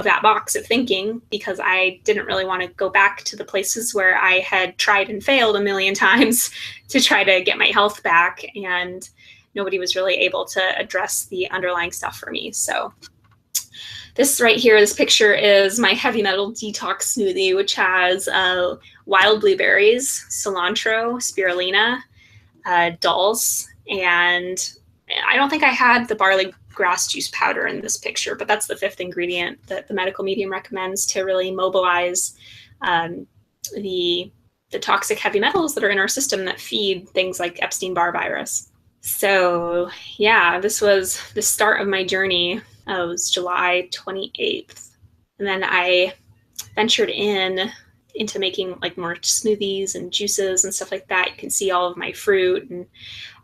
that box of thinking because I didn't really want to go back to the places where I had tried and failed a million times to try to get my health back. And nobody was really able to address the underlying stuff for me. So this right here, this picture is my heavy metal detox smoothie, which has wild blueberries, cilantro, spirulina, dulse, and I don't think I had the barley grass juice powder in this picture, but that's the 5th ingredient that the medical medium recommends to really mobilize the toxic heavy metals that are in our system that feed things like Epstein-Barr virus. So yeah, this was the start of my journey. It was July 28th. And then I ventured into making like more smoothies and juices and stuff like that. You can see all of my fruit and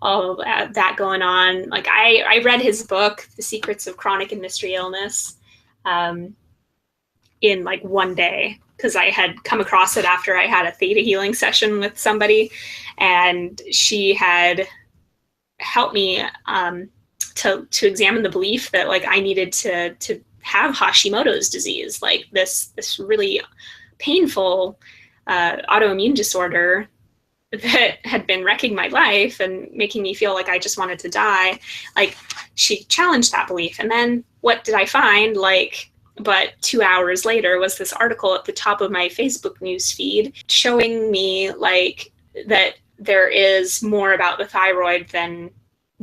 all of that going on. Like I read his book, The Secrets of Chronic and Mystery Illness, in like one day, because I had come across it after I had a theta healing session with somebody, and she had helped me to examine the belief that like I needed to have Hashimoto's disease, like this really painful autoimmune disorder that had been wrecking my life and making me feel like I just wanted to die. Like she challenged that belief. And then what did I find? But 2 hours later was this article at the top of my Facebook news feed showing me like that there is more about the thyroid than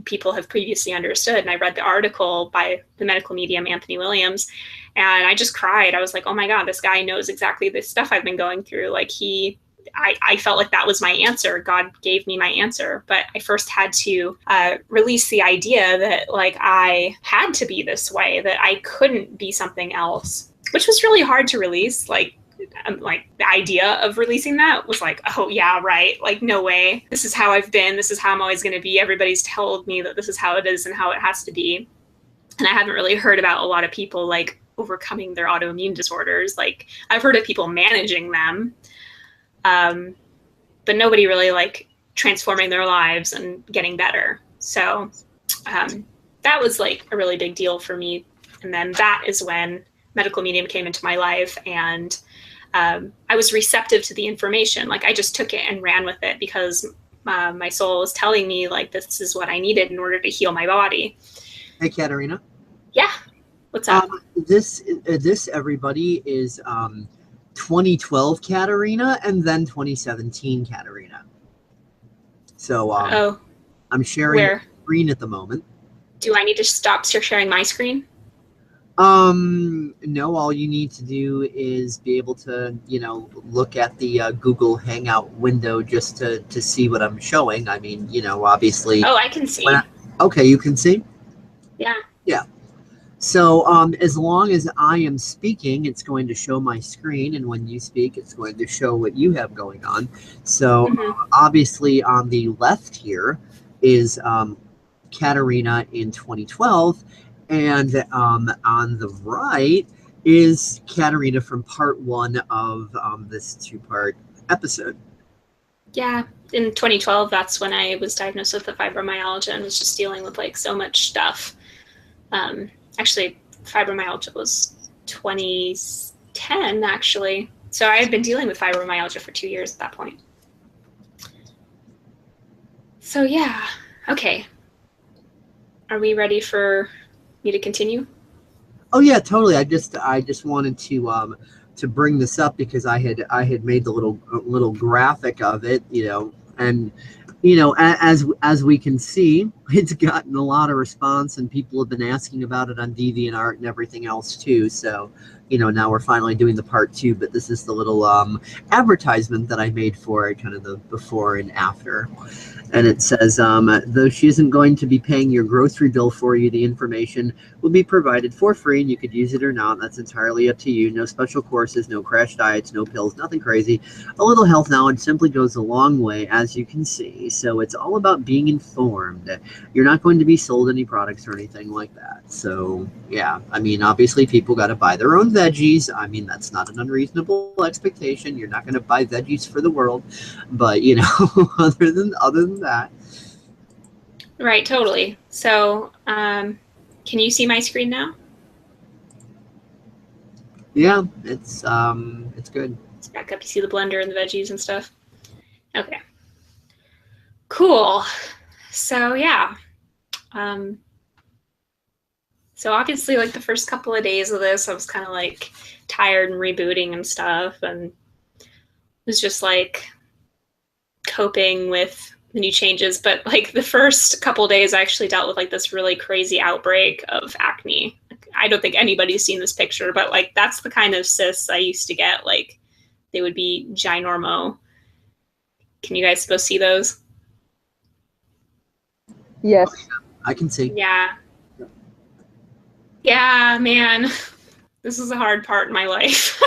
people have previously understood. And I read the article by the medical medium, Anthony Williams, and I just cried. I was like, oh my God, this guy knows exactly the stuff I've been going through. Like I felt like that was my answer. God gave me my answer. But I first had to release the idea that like I had to be this way, that I couldn't be something else, which was really hard to release. Like the idea of releasing that was like, oh yeah, right. Like, no way. This is how I've been. This is how I'm always going to be. Everybody's told me that this is how it is and how it has to be. And I haven't really heard about a lot of people like overcoming their autoimmune disorders. Like I've heard of people managing them, but nobody really like transforming their lives and getting better. So that was like a really big deal for me. And then that is when medical medium came into my life, and I was receptive to the information. Like I just took it and ran with it because my soul was telling me like this is what I needed in order to heal my body. Hey, Katerina. Yeah. What's up? This everybody is 2012 Katerina and then 2017 Katerina. So I'm sharing the screen at the moment. Do I need to stop sharing my screen? No, all you need to do is be able to, look at the Google Hangout window just to see what I'm showing. I mean, obviously. Oh, I can see. Okay, you can see? Yeah. Yeah. So as long as I am speaking, it's going to show my screen. And when you speak, it's going to show what you have going on. So obviously on the left here is Katerina in 2012. And on the right is Katerina from part 1 of this 2-part episode. Yeah, in 2012, that's when I was diagnosed with the fibromyalgia and was just dealing with like so much stuff. Actually, fibromyalgia was 2010, actually. So I had been dealing with fibromyalgia for 2 years at that point. So yeah, okay. Are we ready for me to continue? Oh yeah, totally. I just wanted to bring this up because I had made the little graphic of it, and as we can see, it's gotten a lot of response, and people have been asking about it on DeviantArt and everything else too. So now we're finally doing the part 2, but this is the little advertisement that I made for it, kind of the before and after. And it says, though she isn't going to be paying your grocery bill for you, the information will be provided for free, and you could use it or not. That's entirely up to you. No special courses, no crash diets, no pills, nothing crazy. A little health knowledge simply goes a long way, as you can see. So it's all about being informed. You're not going to be sold any products or anything like that. So, yeah, I mean, obviously people got to buy their own veggies. I mean, that's not an unreasonable expectation. You're not going to buy veggies for the world. But, other than that. Right, totally. So, can you see my screen now? Yeah, it's good. It's back up. You see the blender and the veggies and stuff. Okay. Cool. So yeah. So obviously, like the first couple of days of this, I was kind of like tired and rebooting and stuff, and it was just like coping with the new changes. But like the first couple of days, I actually dealt with like this really crazy outbreak of acne. I don't think anybody's seen this picture, but like that's the kind of cysts I used to get. Like they would be ginormo. Can you guys still see those? Yes. I can see. Yeah. Yeah, man. This is a hard part in my life.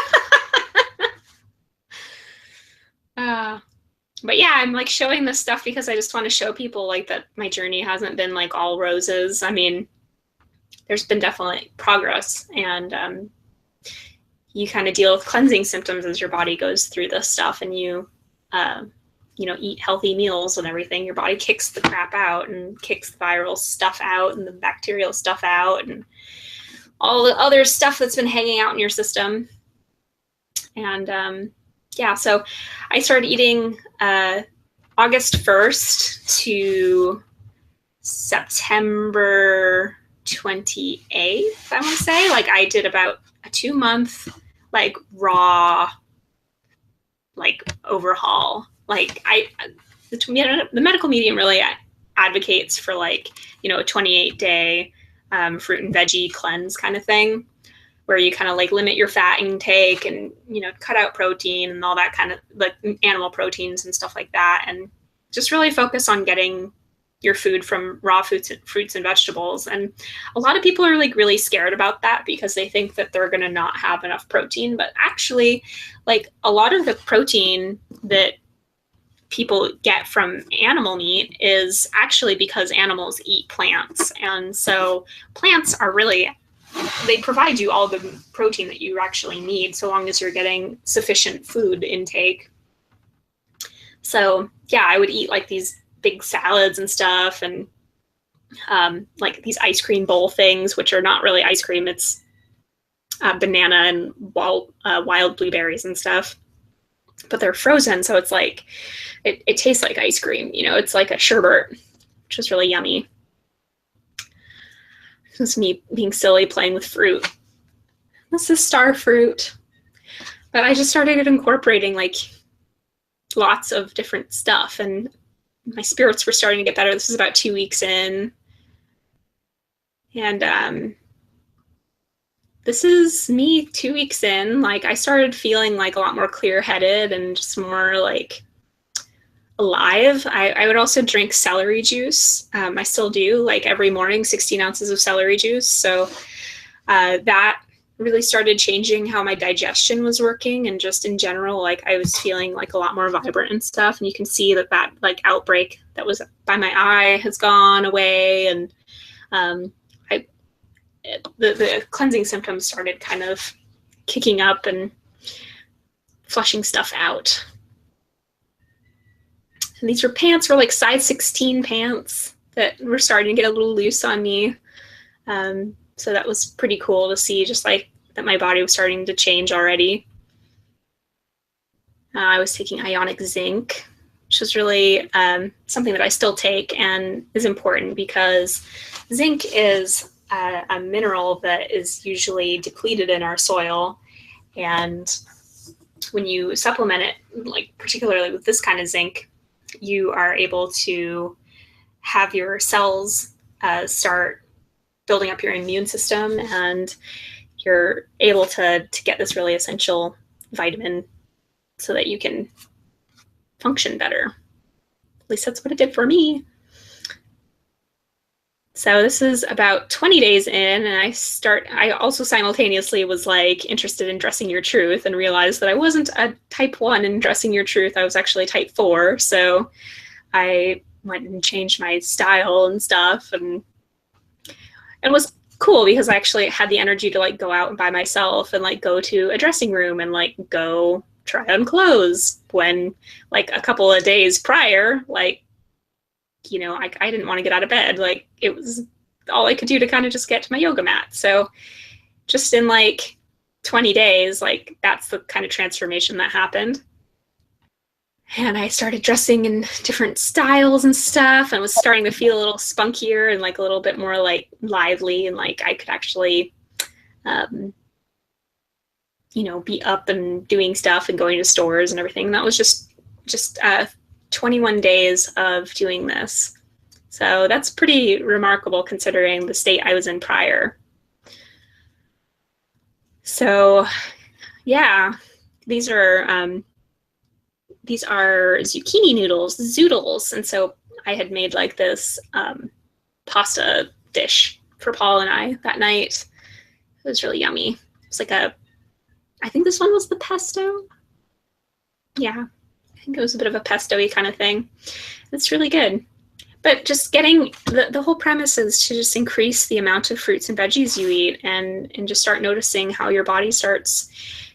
But yeah, I'm like showing this stuff because I just want to show people like that my journey hasn't been like all roses. I mean, there's been definitely progress, and you kind of deal with cleansing symptoms as your body goes through this stuff, and you eat healthy meals and everything. Your body kicks the crap out and kicks the viral stuff out and the bacterial stuff out and all the other stuff that's been hanging out in your system. And yeah, so I started eating August 1st to September 28th, I want to say. Like I did about a 2-month like raw like overhaul. Like the medical medium really advocates for like, a 28-day fruit and veggie cleanse kind of thing, where you kind of like limit your fat intake and, cut out protein and all that kind of like animal proteins and stuff like that. And just really focus on getting your food from raw fruits and vegetables. And a lot of people are like really scared about that because they think that they're going to not have enough protein. But actually, like a lot of the protein that people get from animal meat is actually because animals eat plants. And so plants are really, they provide you all the protein that you actually need so long as you're getting sufficient food intake. So yeah, I would eat like these big salads and stuff, and like these ice cream bowl things, which are not really ice cream. It's banana and wild blueberries and stuff, but they're frozen. So it's like, it tastes like ice cream, it's like a sherbet, which is really yummy. This is me being silly playing with fruit. This is star fruit. But I just started incorporating like lots of different stuff, and my spirits were starting to get better. This is about 2 weeks in. And this is me 2 weeks in. Like I started feeling like a lot more clear-headed and just more like alive. I would also drink celery juice. I still do, like every morning, 16 ounces of celery juice. So that really started changing how my digestion was working, and just in general, like I was feeling like a lot more vibrant and stuff. And you can see that like outbreak that was by my eye has gone away, and the cleansing symptoms started kind of kicking up and flushing stuff out. And these pants were like size 16 pants that were starting to get a little loose on me. So that was pretty cool to see, just like that my body was starting to change already. I was taking ionic zinc, which is really something that I still take and is important because zinc is a mineral that is usually depleted in our soil. And when you supplement it, like particularly with this kind of zinc, you are able to have your cells start building up your immune system, and you're able to get this really essential vitamin so that you can function better. At least that's what it did for me. So this is about 20 days in, and I also simultaneously was like interested in Dressing Your Truth and realized that I wasn't a type 1 in Dressing Your Truth. I was actually type 4. So I went and changed my style and stuff, and it was cool because I actually had the energy to like go out by myself and like go to a dressing room and like go try on clothes, when like a couple of days prior, like, I didn't want to get out of bed. Like it was all I could do to kind of just get to my yoga mat. So just in like 20 days, like that's the kind of transformation that happened. And I started dressing in different styles and stuff, and was starting to feel a little spunkier and like a little bit more like lively, and like I could actually, you know, be up and doing stuff and going to stores and everything. And that was just 21 days of doing this. So that's pretty remarkable considering the state I was in prior. So yeah, these are zucchini noodles, zoodles. And so I had made like this pasta dish for Paul and I that night. It was really yummy. It was like I think this one was the pesto. Yeah, I think it was a bit of a pesto-y kind of thing. It's really good. But just getting, the whole premise is to just increase the amount of fruits and veggies you eat, and just start noticing how your body starts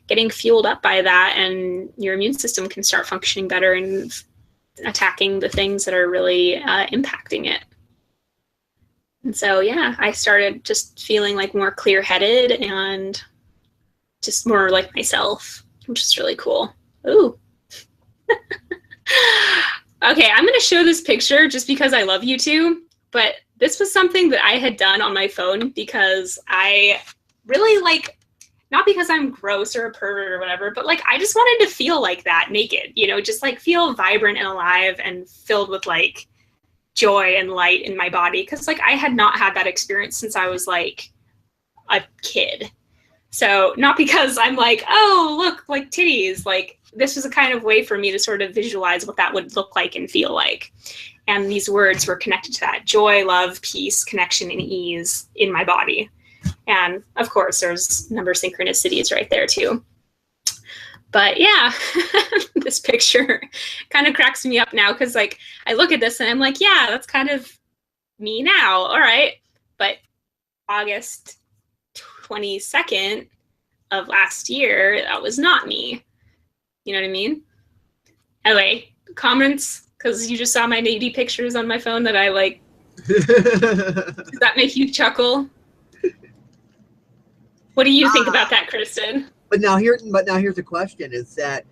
getting fueled up by that, and your immune system can start functioning better and attacking the things that are really impacting it. And so, yeah, I started just feeling like more clear-headed and just more like myself, which is really cool. Ooh. Okay, I'm going to show this picture just because I love you two, but this was something that I had done on my phone because I really like, not because I'm gross or a pervert or whatever, but like I just wanted to feel like that naked, you know, just like feel vibrant and alive and filled with like joy and light in my body, because like I had not had that experience since I was like a kid. So not because I'm like, oh, look, like titties, like this was a kind of way for me to sort of visualize what that would look like and feel like. And these words were connected to that: joy, love, peace, connection, and ease in my body. And of course, there's a number of synchronicities right there too. But yeah, this picture kind of cracks me up now, because like I look at this and I'm like, yeah, that's kind of me now. All right. But August 22nd of last year, that was not me. You know what I mean? Anyway, comments, because you just saw my nudie pictures on my phone that I like. Does that make you chuckle? What do you think about that, Kristen? But now here's the question: Is that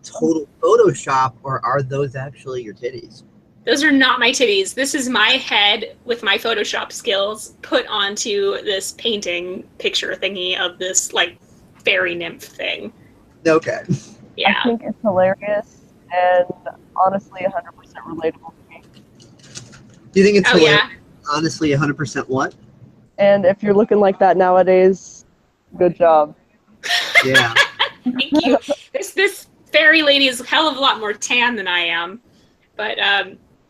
total Photoshop, or are those actually your titties? Those are not my titties. This is my head with my Photoshop skills put onto this painting picture thingy of this like fairy nymph thing. Okay. Yeah. I think it's hilarious and honestly 100% relatable to me. Do you think it's hilarious? Yeah. Honestly, 100% what? And if you're looking like that nowadays, good job. Yeah. Thank you. This fairy lady is a hell of a lot more tan than I am. But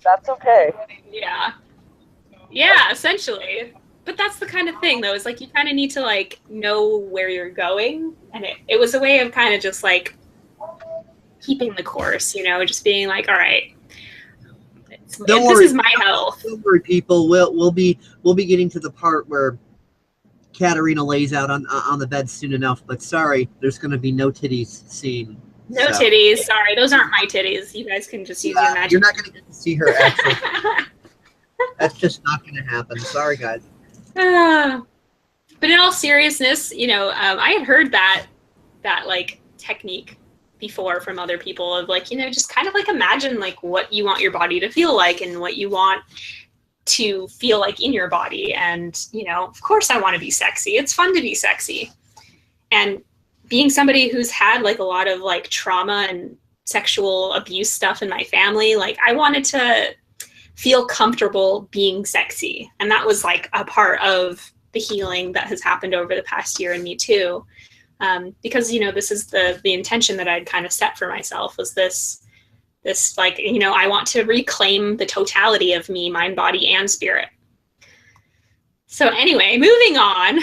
that's okay. Yeah, essentially. But that's the kind of thing though, is like you kind of need to like know where you're going, and it was a way of kind of just like keeping the course, you know, just being like, all right, this is my health. Don't worry, people. We'll be getting to the part where Katerina lays out on the bed soon enough. But sorry, there's going to be no titties seen. No titties. Sorry, those aren't my titties. You guys can just use your imagination. You're not going to get to see her actually. That's just not going to happen. Sorry, guys. But in all seriousness, you know, I had heard that like technique before from other people of like, you know, just kind of like imagine like what you want your body to feel like and what you want to feel like in your body. And, you know, of course I want to be sexy. It's fun to be sexy. And being somebody who's had like a lot of like trauma and sexual abuse stuff in my family, like I wanted to feel comfortable being sexy. And that was like a part of the healing that has happened over the past year in me too. Because, you know, this is the intention that I'd kind of set for myself, was this like, you know, I want to reclaim the totality of me, mind, body, and spirit. So anyway, moving on.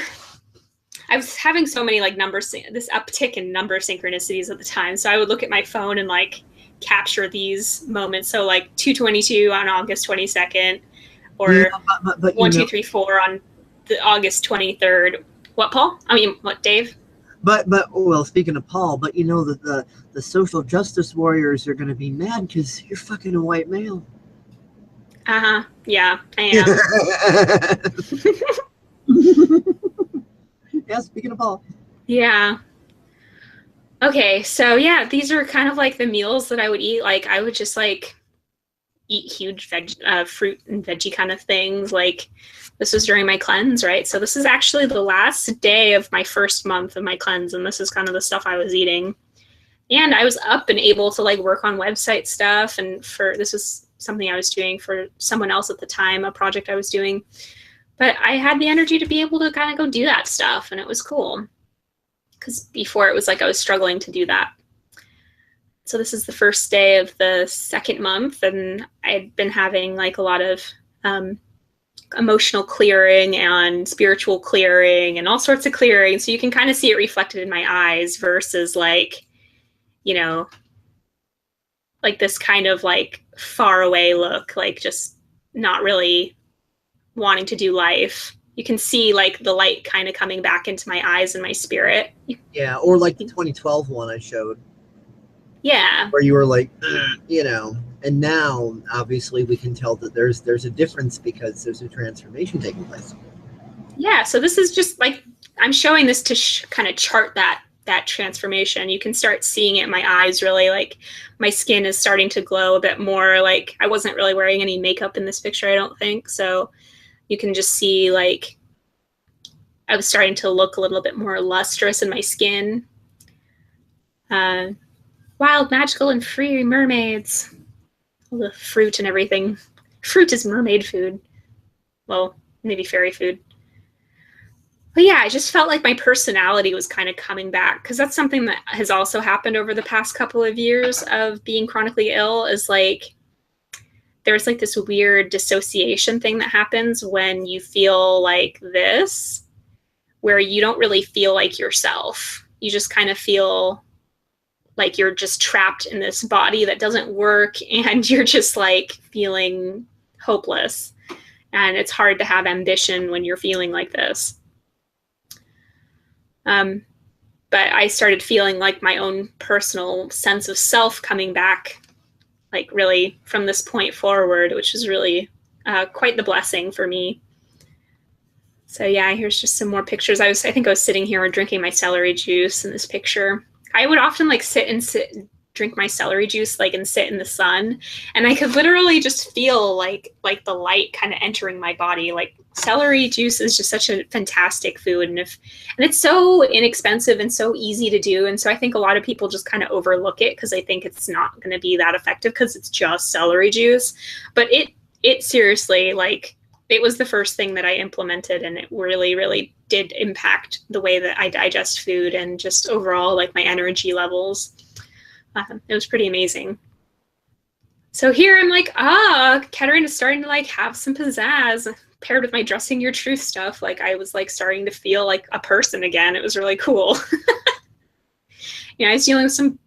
I was having so many like this uptick in number synchronicities at the time. So I would look at my phone and like capture these moments. So like 2:22 on August 22nd, or 1, 2, 3, 4 on the August 23rd. What, Paul? I mean, what, Dave? But well, speaking of Paul, but you know that the social justice warriors are going to be mad because you're fucking a white male. Yeah, I am. Yeah, speaking of Paul. Yeah. Okay, so yeah, these are kind of like the meals that I would eat. Like I would just like eat huge fruit and veggie kind of things. Like this was during my cleanse, right? So this is actually the last day of my first month of my cleanse, and this is kind of the stuff I was eating. And I was up and able to like work on website stuff, and this was something I was doing for someone else at the time, a project I was doing. But I had the energy to be able to kind of go do that stuff, and it was cool. Because before it was like I was struggling to do that. So this is the first day of the second month, and I'd been having like a lot of emotional clearing and spiritual clearing and all sorts of clearing. So you can kind of see it reflected in my eyes versus like, you know, like this kind of like far away look, like just not really wanting to do life. You can see like the light kind of coming back into my eyes and my spirit. Yeah, or like the 2012 one I showed. Yeah. Where you were like, you know, and now obviously we can tell that there's a difference because there's a transformation taking place. Yeah, so this is just like, I'm showing this to kind of chart that transformation. You can start seeing it in my eyes, really. Like my skin is starting to glow a bit more. Like I wasn't really wearing any makeup in this picture, I don't think. So you can just see like I was starting to look a little bit more lustrous in my skin. Wild, magical, and free mermaids. All the fruit and everything. Fruit is mermaid food. Well, maybe fairy food. But yeah, I just felt like my personality was kind of coming back, because that's something that has also happened over the past couple of years of being chronically ill, is like there's like this weird dissociation thing that happens when you feel like this, where you don't really feel like yourself. You just kind of feel like you're just trapped in this body that doesn't work, and you're just like feeling hopeless. And it's hard to have ambition when you're feeling like this. But I started feeling like my own personal sense of self coming back, like really from this point forward, which is really quite the blessing for me. So yeah, here's just some more pictures. I think I was sitting here drinking my celery juice in this picture. I would often like sit and drink my celery juice like and sit in the sun, and I could literally just feel like the light kind of entering my body. Like celery juice is just such a fantastic food, and it's so inexpensive and so easy to do, and so I think a lot of people just kind of overlook it because they think it's not going to be that effective because it's just celery juice. But it seriously, like, it was the first thing that I implemented, and it really, really did impact the way that I digest food and just overall like my energy levels. It was pretty amazing. So here I'm like, Katerina's starting to like have some pizzazz paired with my dressing your truth stuff. Like I was like starting to feel like a person again. It was really cool. I was dealing with some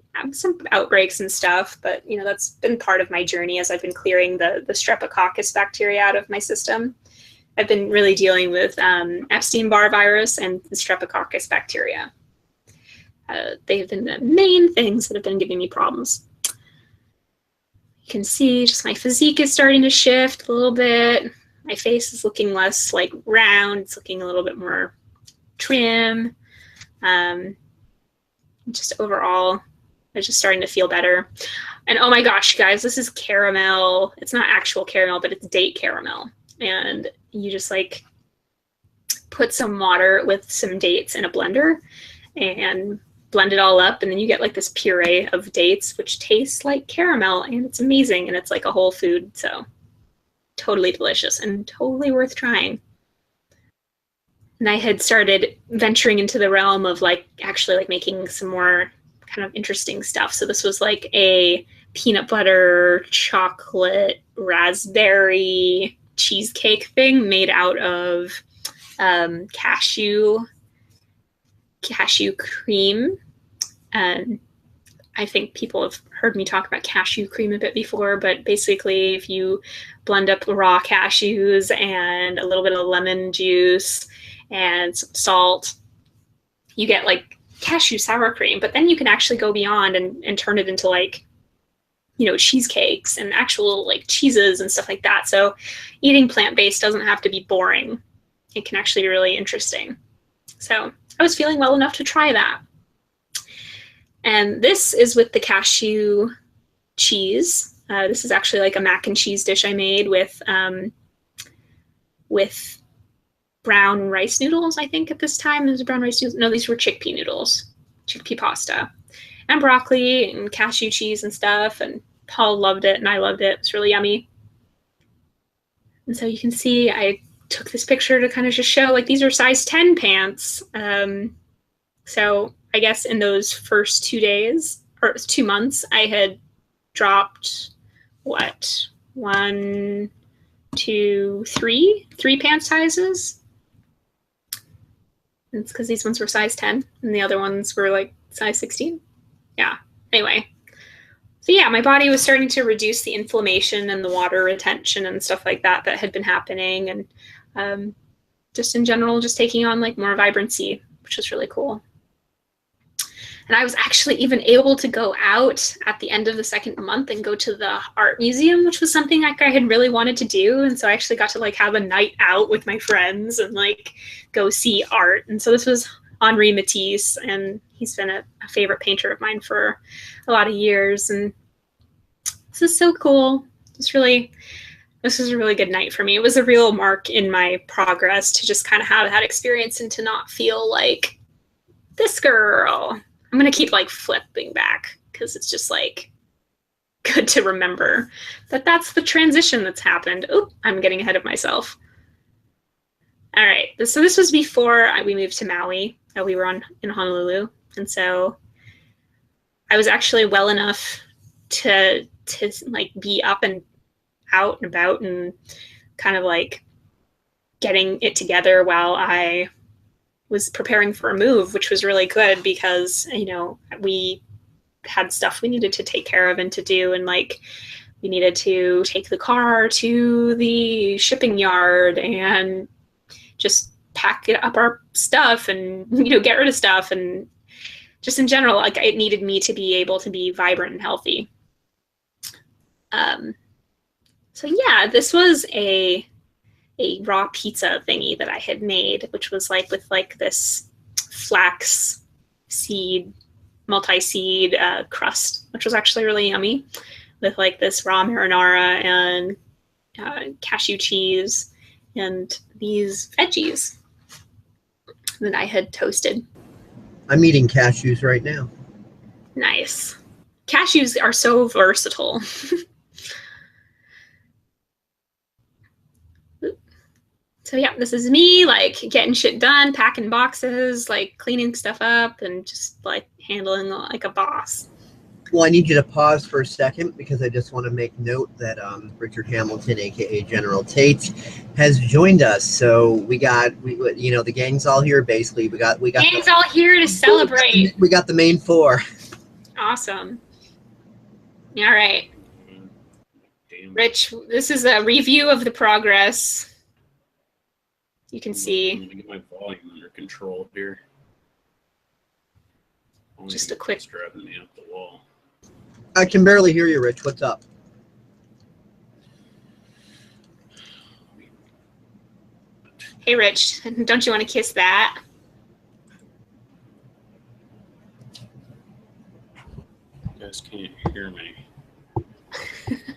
outbreaks and stuff, but that's been part of my journey as I've been clearing the streptococcus bacteria out of my system. I've been really dealing with Epstein-Barr virus and the streptococcus bacteria. They've been the main things that have been giving me problems. You can see just my physique is starting to shift a little bit. My face is looking less like round. It's looking a little bit more trim. Just overall, I'm just starting to feel better. And oh my gosh, guys, this is caramel. It's not actual caramel, but it's date caramel. And you just like put some water with some dates in a blender and blend it all up, and then you get like this puree of dates which tastes like caramel, and it's amazing, and it's like a whole food, so totally delicious and totally worth trying. And I had started venturing into the realm of like actually like making some more kind of interesting stuff. So this was like a peanut butter chocolate raspberry cheesecake thing made out of cashew cream. I think people have heard me talk about cashew cream a bit before, but basically if you blend up raw cashews and a little bit of lemon juice and some salt, you get like cashew sour cream. But then you can actually go beyond and turn it into like, cheesecakes and actual like cheeses and stuff like that. So eating plant-based doesn't have to be boring. It can actually be really interesting. So I was feeling well enough to try that. And this is with the cashew cheese. This is actually like a mac and cheese dish I made with brown rice noodles, I think at this time. It was brown rice noodles. No, these were chickpea noodles, chickpea pasta, and broccoli and cashew cheese and stuff. And Paul loved it and I loved it. It was really yummy. And so you can see I took this picture to kind of just show like these are size 10 pants. So I guess in those first 2 days or 2 months, I had dropped what? 1, 2, 3 pant sizes. And it's because these ones were size 10 and the other ones were like size 16. Yeah. Anyway. So yeah, my body was starting to reduce the inflammation and the water retention and stuff like that that had been happening. And just in general, just taking on like more vibrancy, which was really cool. And I was actually even able to go out at the end of the second month and go to the art museum, which was something like I had really wanted to do. And so I actually got to like have a night out with my friends and like go see art. And so this was Henri Matisse, and he's been a favorite painter of mine for a lot of years. And this is so cool. This was a really good night for me. It was a real mark in my progress to just kind of have that experience and to not feel like this girl. I'm going to keep like flipping back because it's just like good to remember that that's the transition that's happened. Oh, I'm getting ahead of myself. All right. So this was before we moved to Maui. We were in Honolulu. And so I was actually well enough to like be up and out and about and kind of like getting it together while I was preparing for a move, which was really good because, you know, we had stuff we needed to take care of and to do. And like, we needed to take the car to the shipping yard and just pack it up our stuff and, you know, get rid of stuff. And just in general, like it needed me to be able to be vibrant and healthy. So yeah, this was a raw pizza thingy that I had made, which was like with like this flax seed, multi-seed crust, which was actually really yummy with like this raw marinara and cashew cheese and these veggies that I had toasted. I'm eating cashews right now. Nice. Cashews are so versatile. So yeah, this is me like getting shit done, packing boxes, like cleaning stuff up and just like handling like a boss. Well, I need you to pause for a second because I just want to make note that Richard Hamilton, aka GeneralTate, has joined us. So we you know, the gang's all here. Basically, we got gang's all here to celebrate. We got the main four. Awesome. All right, Rich. This is a review of the progress. You can see. Let me get my volume under control here. Just a quick. Driving me up the wall. I can barely hear you, Rich. What's up? Hey, Rich, don't you want to kiss that? You guys can't hear me.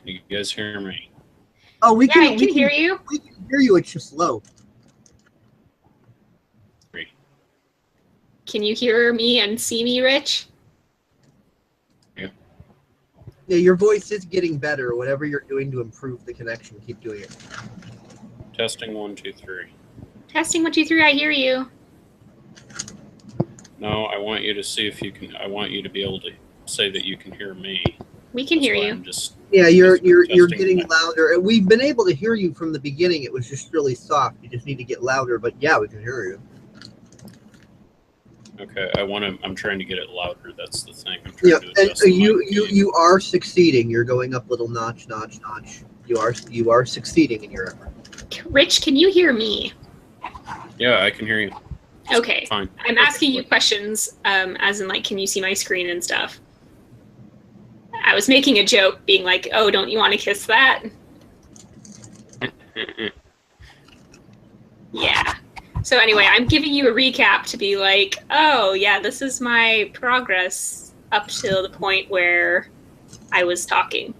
You guys hear me? Oh, I can hear you. We can hear you. It's just low. Can you hear me and see me, Rich? Yeah. Yeah, your voice is getting better. Whatever you're doing to improve the connection, keep doing it. Testing 1, 2, 3. Testing 1, 2, 3. I hear you. No, I want you to see if you can. I want you to be able to say that you can hear me. We can hear you. Yeah, you're getting louder. We've been able to hear you from the beginning. It was just really soft. You just need to get louder. But yeah, we can hear you. Okay, I'm trying to get it louder. That's the thing. I'm Yeah, trying to adjust and you are succeeding. You're going up little notch. You are succeeding in your effort. Rich, can you hear me? Yeah, I can hear you. Okay. Fine. I'm asking you questions, as in like, can you see my screen and stuff? I was making a joke, being like, "Oh, don't you want to kiss that?" Yeah. So anyway, I'm giving you a recap to be like, oh yeah, this is my progress up to the point where I was talking.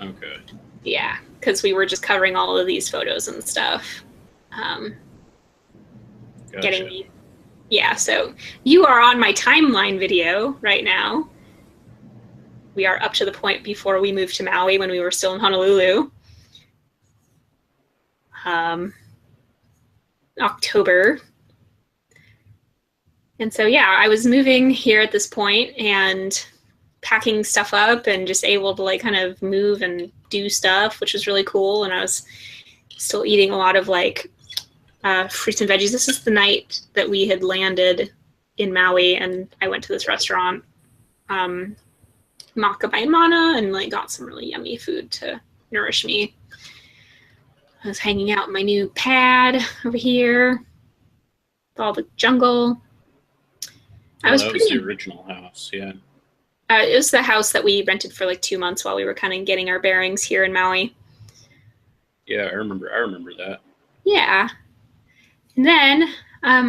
Okay. Yeah, because we were just covering all of these photos and stuff. Gotcha. Getting me. Yeah, so you are on my timeline video right now. We are up to the point before we moved to Maui when we were still in Honolulu. October. And so, yeah, I was moving here at this point and packing stuff up and just able to like kind of move and do stuff, which was really cool. And I was still eating a lot of like fruits and veggies. This is the night that we had landed in Maui, and I went to this restaurant, Maka by Mana, and like got some really yummy food to nourish me. I was hanging out in my new pad over here with all the jungle. That was the original house, yeah. It was the house that we rented for like 2 months while we were kind of getting our bearings here in Maui. Yeah, I remember that. Yeah. And then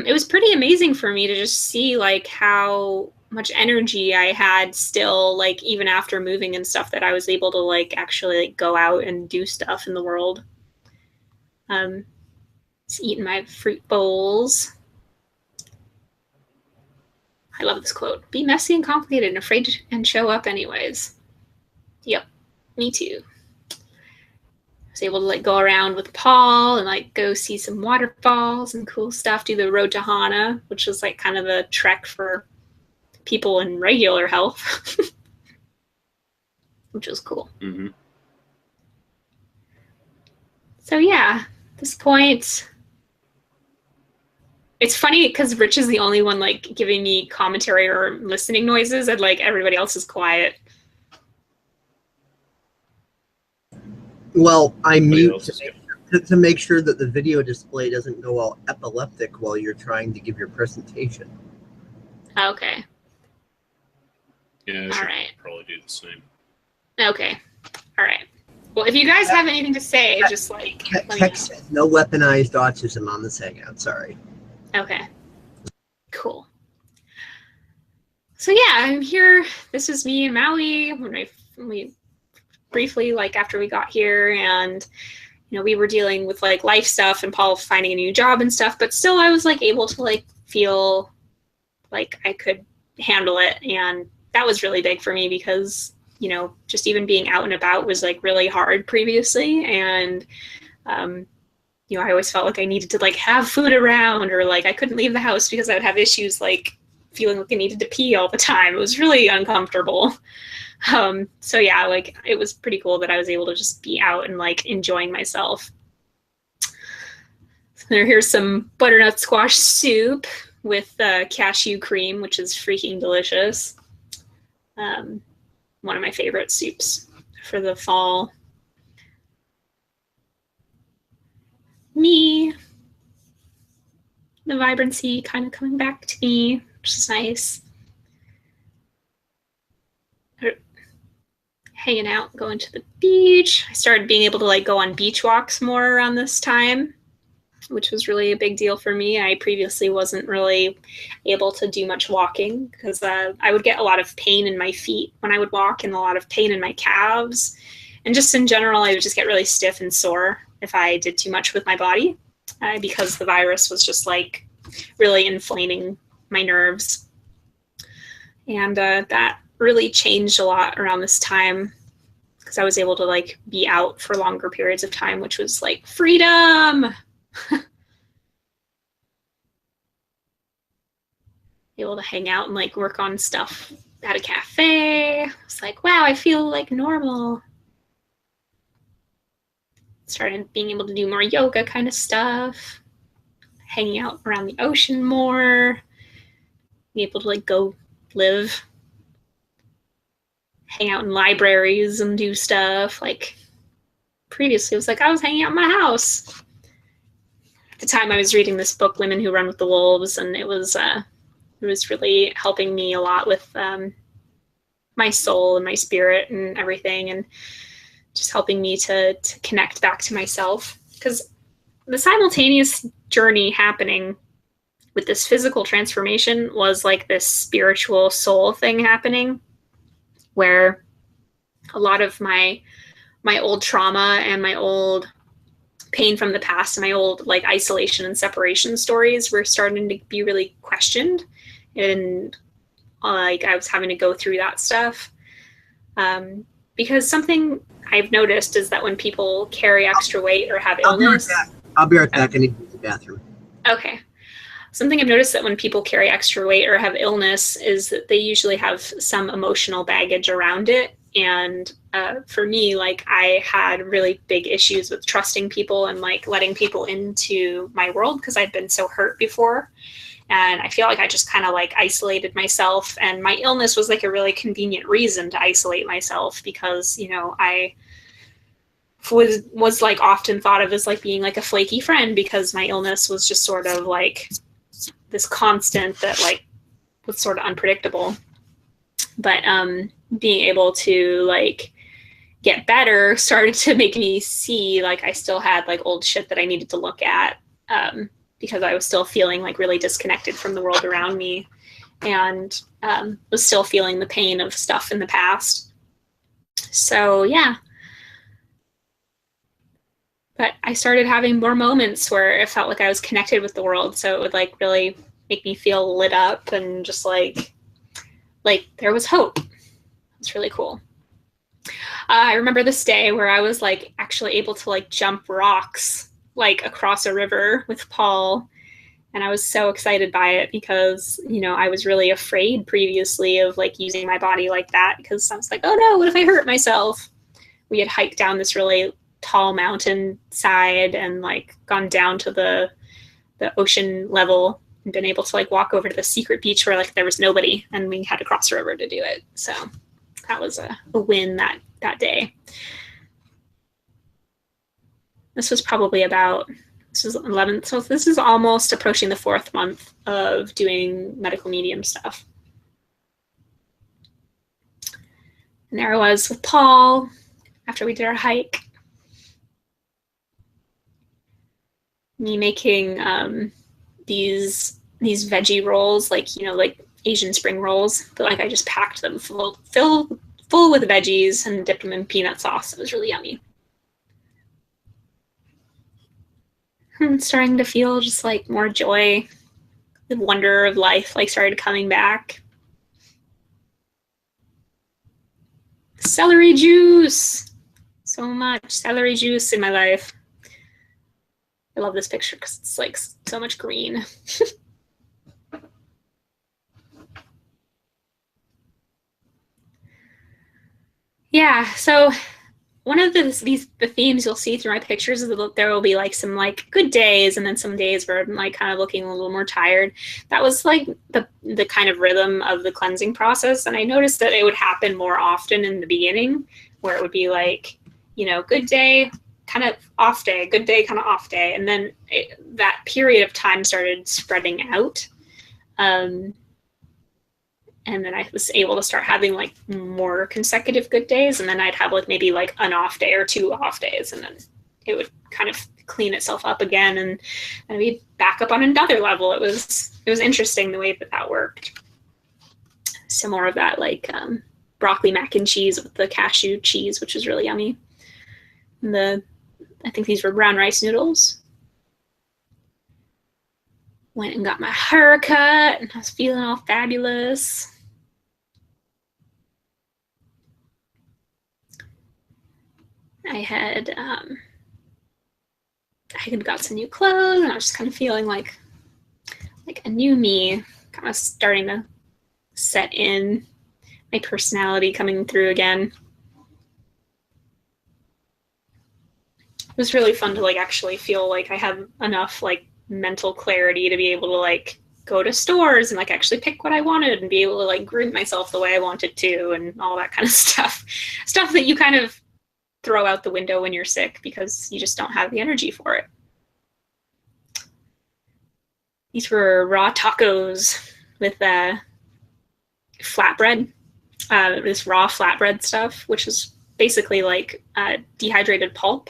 it was pretty amazing for me to just see like how much energy I had still, like even after moving and stuff, that I was able to like actually like go out and do stuff in the world. Just eating my fruit bowls. I love this quote. Be messy and complicated and afraid to and show up anyways. Yep, me too. I was able to like go around with Paul and like go see some waterfalls and cool stuff, do the road to Hana, which was like kind of a trek for people in regular health, which was cool. Mm-hmm. So yeah, at this point, it's funny because Rich is the only one like giving me commentary or listening noises, and like everybody else is quiet. Well, I mute to make sure that the video display doesn't go all epileptic while you're trying to give your presentation. Okay. Yeah, I should probably do the same. Okay. All right. Well, if you guys have anything to say, just like text. No weaponized autism on this hangout. Sorry. Okay. Cool. So yeah, I'm here. This is me in Maui when we briefly, like after we got here, and you know, we were dealing with like life stuff and Paul finding a new job and stuff, but still I was like able to like feel like I could handle it. And that was really big for me because, you know, just even being out and about was like really hard previously. And, you know, I always felt like I needed to like have food around, or like I couldn't leave the house because I would have issues like feeling like I needed to pee all the time. It was really uncomfortable. So yeah, like it was pretty cool that I was able to just be out and like enjoying myself. So here's some butternut squash soup with cashew cream, which is freaking delicious. One of my favorite soups for the fall. Me, the vibrancy kind of coming back to me, which is nice. Hanging out, going to the beach. I started being able to like go on beach walks more around this time, which was really a big deal for me. I previously wasn't really able to do much walking because I would get a lot of pain in my feet when I would walk, and a lot of pain in my calves. And just in general, I would just get really stiff and sore if I did too much with my body because the virus was just like really inflaming my nerves. And that really changed a lot around this time because I was able to like be out for longer periods of time, which was like freedom. Able to hang out and like work on stuff at a cafe. It's like, wow, I feel like normal. Started being able to do more yoga kind of stuff, hanging out around the ocean more, being able to like go live, hang out in libraries and do stuff. Like previously, it was like I was hanging out in my house. At the time, I was reading this book, Women Who Run with the Wolves, and it was really helping me a lot with my soul and my spirit and everything, and just helping me to connect back to myself. Because the simultaneous journey happening with this physical transformation was like this spiritual soul thing happening, where a lot of my old trauma and my old pain from the past and my old like isolation and separation stories were starting to be really questioned, and like I was having to go through that stuff. Because something I've noticed is that when people carry extra weight or have illness, I'll be right back. I need to use the bathroom. Okay. Something I've noticed that when people carry extra weight or have illness is that they usually have some emotional baggage around it. And for me, like I had really big issues with trusting people and like letting people into my world because I'd been so hurt before. And I feel like I just kind of like isolated myself, and my illness was like a really convenient reason to isolate myself because, you know, I was like often thought of as like being like a flaky friend because my illness was just sort of like this constant that like was sort of unpredictable. But being able to like get better started to make me see like I still had like old shit that I needed to look at, because I was still feeling like really disconnected from the world around me, and was still feeling the pain of stuff in the past. So yeah. But I started having more moments where it felt like I was connected with the world. So it would like really make me feel lit up and just like there was hope. It's really cool. I remember this day where I was like actually able to like jump rocks like across a river with Paul. And I was so excited by it because, you know, I was really afraid previously of like using my body like that because I was like, oh no, what if I hurt myself? We had hiked down this really tall mountain side and like gone down to the ocean level and been able to like walk over to the secret beach where like there was nobody and we had to cross a river to do it. So that was a win that day. This was probably this was 11th, so this is almost approaching the 4th month of doing medical medium stuff. And there I was with Paul after we did our hike. Me making these veggie rolls, like, you know, like Asian spring rolls, but like I just packed them full with veggies and dipped them in peanut sauce. It was really yummy. I'm starting to feel just like more joy, the wonder of life like started coming back. Celery juice, so much celery juice in my life. I love this picture because it's like so much green. Yeah, so one of the themes you'll see through my pictures is that there will be like some like good days and then some days where I'm like kind of looking a little more tired. That was like the kind of rhythm of the cleansing process. And I noticed that it would happen more often in the beginning, where it would be like, you know, good day, kind of off day, good day, kind of off day. And then that period of time started spreading out. And then I was able to start having like more consecutive good days. And then I'd have like maybe like an off day or 2 off days. And then it would kind of clean itself up again. And I'd be back up on another level. It was interesting the way that worked. Some more of that like broccoli mac and cheese with the cashew cheese, which was really yummy. And I think these were brown rice noodles. Went and got my haircut and I was feeling all fabulous. I had got some new clothes and I was just kind of feeling like a new me, kind of starting to set in, my personality coming through again. It was really fun to like actually feel like I had enough like mental clarity to be able to like go to stores and like actually pick what I wanted and be able to like groom myself the way I wanted to and all that kind of stuff that you kind of throw out the window when you're sick because you just don't have the energy for it. These were raw tacos with flatbread, this raw flatbread stuff, which is basically like dehydrated pulp.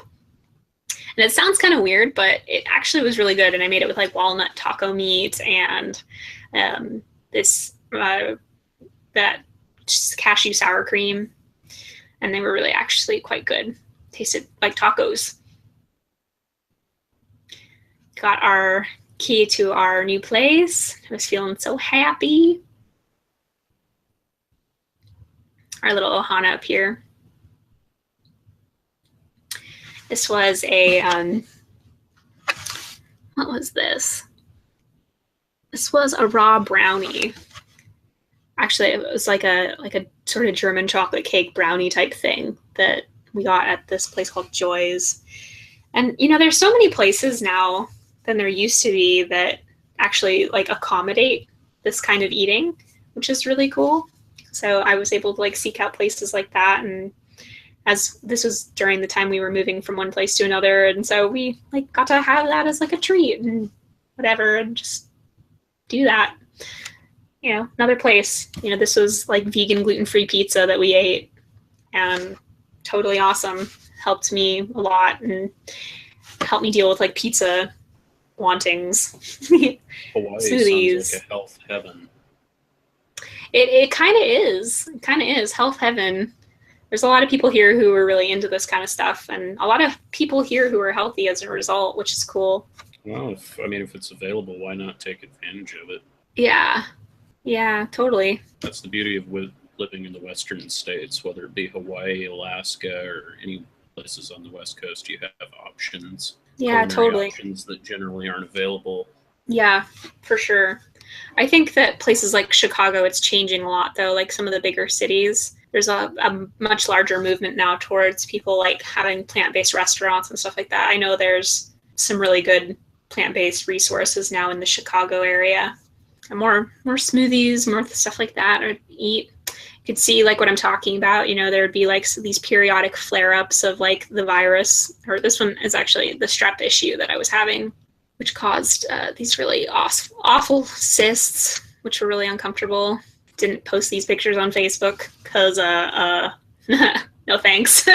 And it sounds kind of weird, but it actually was really good. And I made it with like walnut taco meat and this that cashew sour cream, and they were really actually quite good. Tasted like tacos. Got our key to our new place. I was feeling so happy. Our little ohana up here. This was a what was this? This was a raw brownie. Actually, it was like a sort of German chocolate cake brownie type thing that we got at this place called Joy's. And you know, there's so many places now than there used to be that actually like accommodate this kind of eating, which is really cool. So I was able to like seek out places like that, and as this was during the time we were moving from one place to another, and so we like got to have that as like a treat and whatever, and just do that. You know, another place, you know, this was like vegan gluten-free pizza that we ate, and totally awesome. Helped me a lot and helped me deal with like pizza wantings. Hawaii Smoothies. sounds like a health heaven. It kind of is. It kind of is health heaven. There's a lot of people here who are really into this kind of stuff, and a lot of people here who are healthy as a result, which is cool. Well, if it's available, why not take advantage of it? Yeah, totally. That's the beauty of living in the western states, whether it be Hawaii, Alaska, or any places on the West Coast. You have options. Yeah, totally. Options that generally aren't available. Yeah, for sure. I think that places like Chicago, it's changing a lot, though. Like some of the bigger cities, there's a much larger movement now towards people like having plant-based restaurants and stuff like that. I know there's some really good plant-based resources now in the Chicago area. And more smoothies, more stuff like that, or eat. You could see like what I'm talking about. You know, there would be like these periodic flare-ups of like the virus, or this one is actually the strep issue that I was having, which caused these really awful cysts, which were really uncomfortable. Didn't post these pictures on Facebook because no thanks.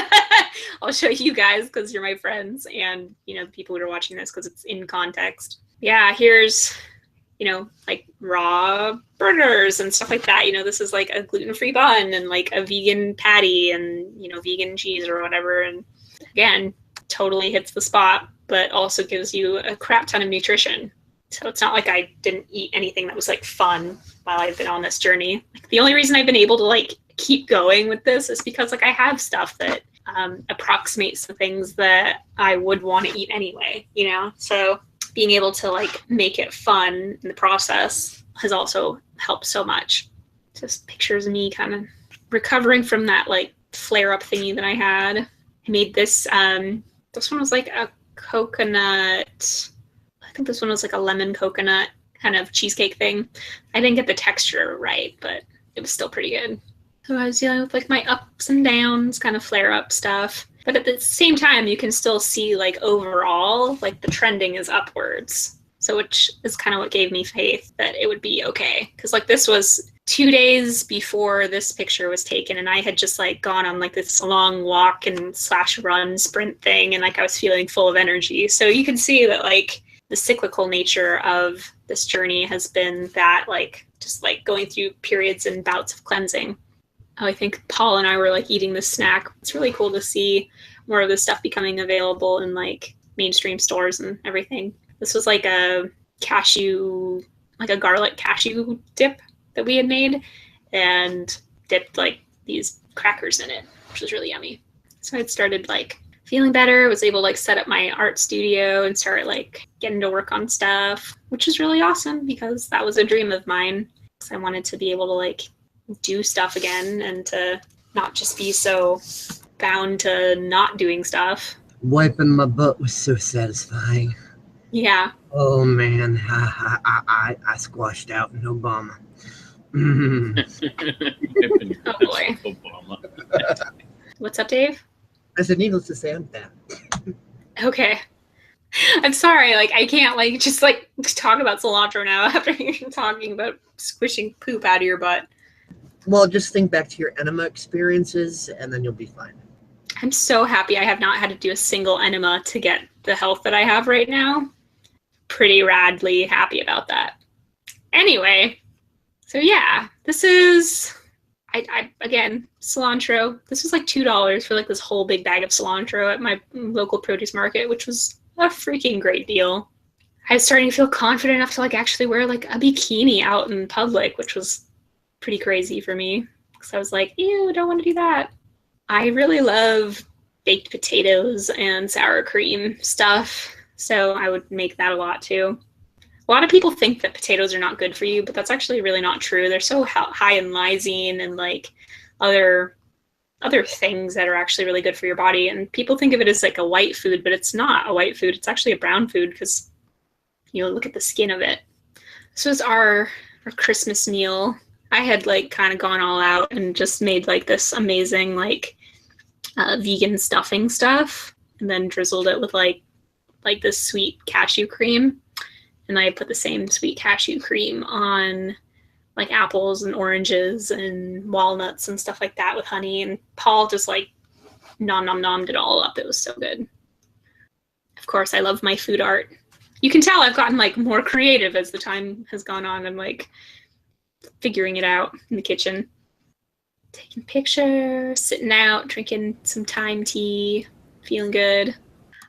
I'll show you guys because you're my friends, and you know, the people who are watching this because it's in context. Yeah, here's, you know, like raw burgers and stuff like that. You know, this is like a gluten-free bun and like a vegan patty and, you know, vegan cheese or whatever. And again, totally hits the spot, but also gives you a crap ton of nutrition. So it's not like I didn't eat anything that was like fun while I've been on this journey. Like, the only reason I've been able to like keep going with this is because like I have stuff that approximates the things that I would want to eat anyway, you know? So being able to like make it fun in the process has also helped so much. Just pictures of me kind of recovering from that like flare-up thingy that I had. I made this, this one was like a coconut, I think this one was like a lemon coconut kind of cheesecake thing. I didn't get the texture right, but it was still pretty good. So I was dealing with like my ups and downs, kind of flare-up stuff. But at the same time, you can still see like overall, like the trending is upwards. So which is kind of what gave me faith that it would be okay. Because like this was 2 days before this picture was taken, and I had just like gone on like this long walk and / run sprint thing, and like I was feeling full of energy. So you can see that like the cyclical nature of this journey has been that like just like going through periods and bouts of cleansing. Oh, I think Paul and I were like eating this snack. It's really cool to see more of this stuff becoming available in like mainstream stores and everything. This was like a cashew, like a garlic cashew dip that we had made and dipped like these crackers in it, which was really yummy. So I'd started like feeling better, was able to like set up my art studio and start like getting to work on stuff, which is really awesome because that was a dream of mine. So I wanted to be able to like do stuff again and to not just be so bound to not doing stuff. Wiping my butt was so satisfying. Yeah. Oh man, I squashed out in Obama. Oh boy. Obama. What's up, Dave? I said, needless to say, I'm fat. Okay. I'm sorry, like I can't like just like talk about cilantro now after you're talking about squishing poop out of your butt. Well, just think back to your enema experiences, and then you'll be fine. I'm so happy I have not had to do a single enema to get the health that I have right now. Pretty radly happy about that. Anyway, so yeah, this is, I again, cilantro. This was like $2 for like this whole big bag of cilantro at my local produce market, which was a freaking great deal. I was starting to feel confident enough to like actually wear like a bikini out in public, which was pretty crazy for me. Because I was like, ew, don't want to do that. I really love baked potatoes and sour cream stuff, so I would make that a lot too. A lot of people think that potatoes are not good for you, but that's actually really not true. They're so high in lysine and like other things that are actually really good for your body. And people think of it as like a white food, but it's not a white food. It's actually a brown food because, you know, look at the skin of it. This was our Christmas meal. I had like kind of gone all out and just made like this amazing like vegan stuffing stuff, and then drizzled it with like this sweet cashew cream. And I put the same sweet cashew cream on like apples and oranges and walnuts and stuff like that with honey. And Paul just like nommed it all up. It was so good. Of course, I love my food art. You can tell I've gotten like more creative as the time has gone on. I'm like figuring it out in the kitchen. Taking pictures, sitting out, drinking some thyme tea, feeling good.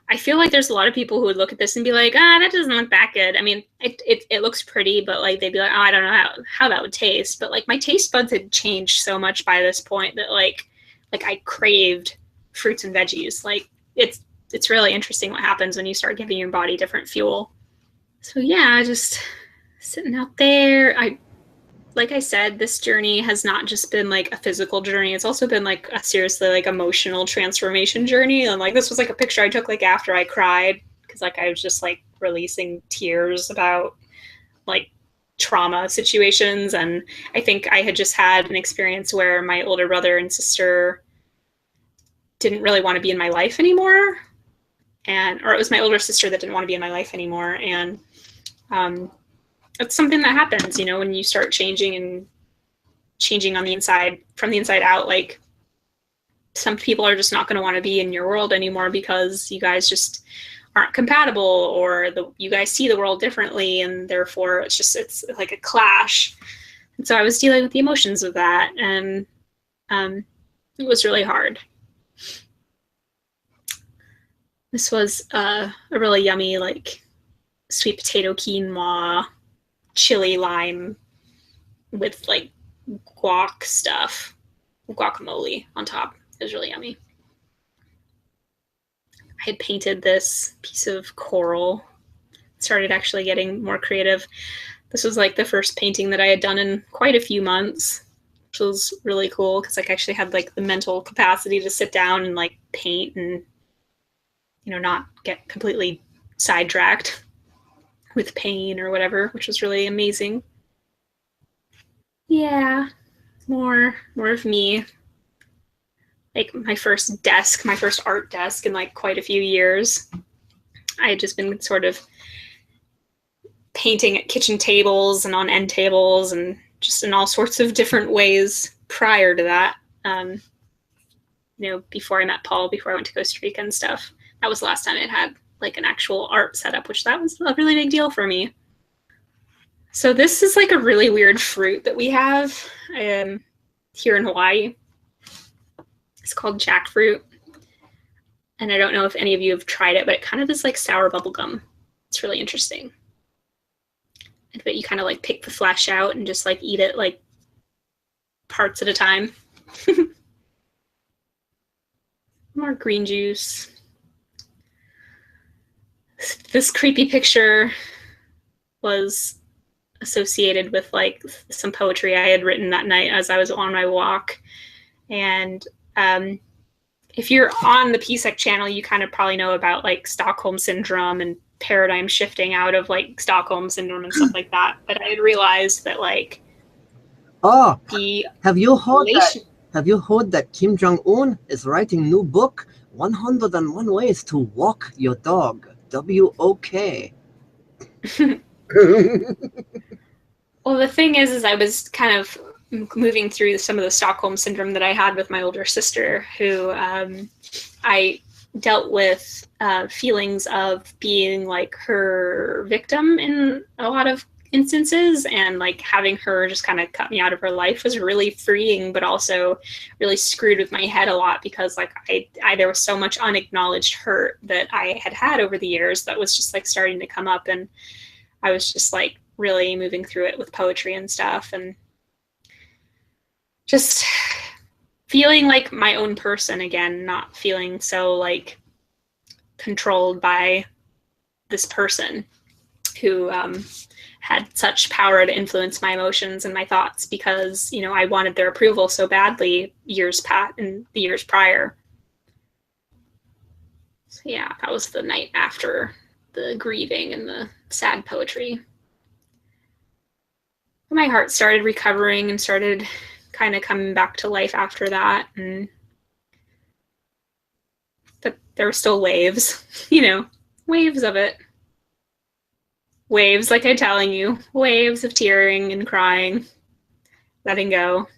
I feel like there's a lot of people who would look at this and be like, that doesn't look that good. I mean, it looks pretty, but like they'd be like, I don't know how that would taste. But like my taste buds had changed so much by this point that like I craved fruits and veggies. Like it's really interesting what happens when you start giving your body different fuel. So yeah, just sitting out there. Like I said, this journey has not just been like a physical journey. It's also been like a seriously like emotional transformation journey. And like this was like a picture I took like after I cried, because like I was just like releasing tears about like trauma situations. And I think I had just had an experience where my older brother and sister didn't really want to be in my life anymore. Or it was my older sister that didn't want to be in my life anymore. And it's something that happens, you know, when you start changing on the inside, from the inside out. Like some people are just not going to want to be in your world anymore because you guys just aren't compatible, or you guys see the world differently, and therefore it's like a clash. And so I was dealing with the emotions of that, and it was really hard. This was a really yummy like sweet potato quinoa chili lime with like guacamole on top. It was really yummy. I had painted this piece of coral. Started actually getting more creative. This was like the first painting that I had done in quite a few months, which was really cool because like I actually had like the mental capacity to sit down and like paint and, you know, not get completely sidetracked with pain or whatever, which was really amazing. Yeah, more of me. Like my first art desk in like quite a few years. I had just been sort of painting at kitchen tables and on end tables and just in all sorts of different ways prior to that. You know, before I met Paul, before I went to Costa Rica and stuff. That was the last time I had like an actual art setup, which that was a really big deal for me. So this is like a really weird fruit that we have here in Hawaii. It's called jackfruit. And I don't know if any of you have tried it, but it kind of is like sour bubble gum. It's really interesting. But you kind of like pick the flesh out and just like eat it like parts at a time. More green juice. This creepy picture was associated with like some poetry I had written that night as I was on my walk. And if you're on the PSEC channel, you kind of probably know about like Stockholm syndrome and paradigm shifting out of like Stockholm syndrome and stuff like that. But I had realized that like have you heard that Kim Jong-un is writing new book, 101 Ways to Walk Your Dog? W-O-K. Well, the thing is I was kind of moving through some of the Stockholm syndrome that I had with my older sister, who I dealt with feelings of being like her victim in a lot of instances, and like having her just kind of cut me out of her life was really freeing, but also really screwed with my head a lot, because like I there was so much unacknowledged hurt that I had over the years that was just like starting to come up, and I was just like really moving through it with poetry and stuff, and just feeling like my own person again, not feeling so like controlled by this person who had such power to influence my emotions and my thoughts, because, you know, I wanted their approval so badly in the years prior. So yeah, that was the night after the grieving and the sad poetry. My heart started recovering and started kind of coming back to life after that, but there were still waves, you know, waves of it. Waves, like I'm telling you, waves of tearing and crying, letting go.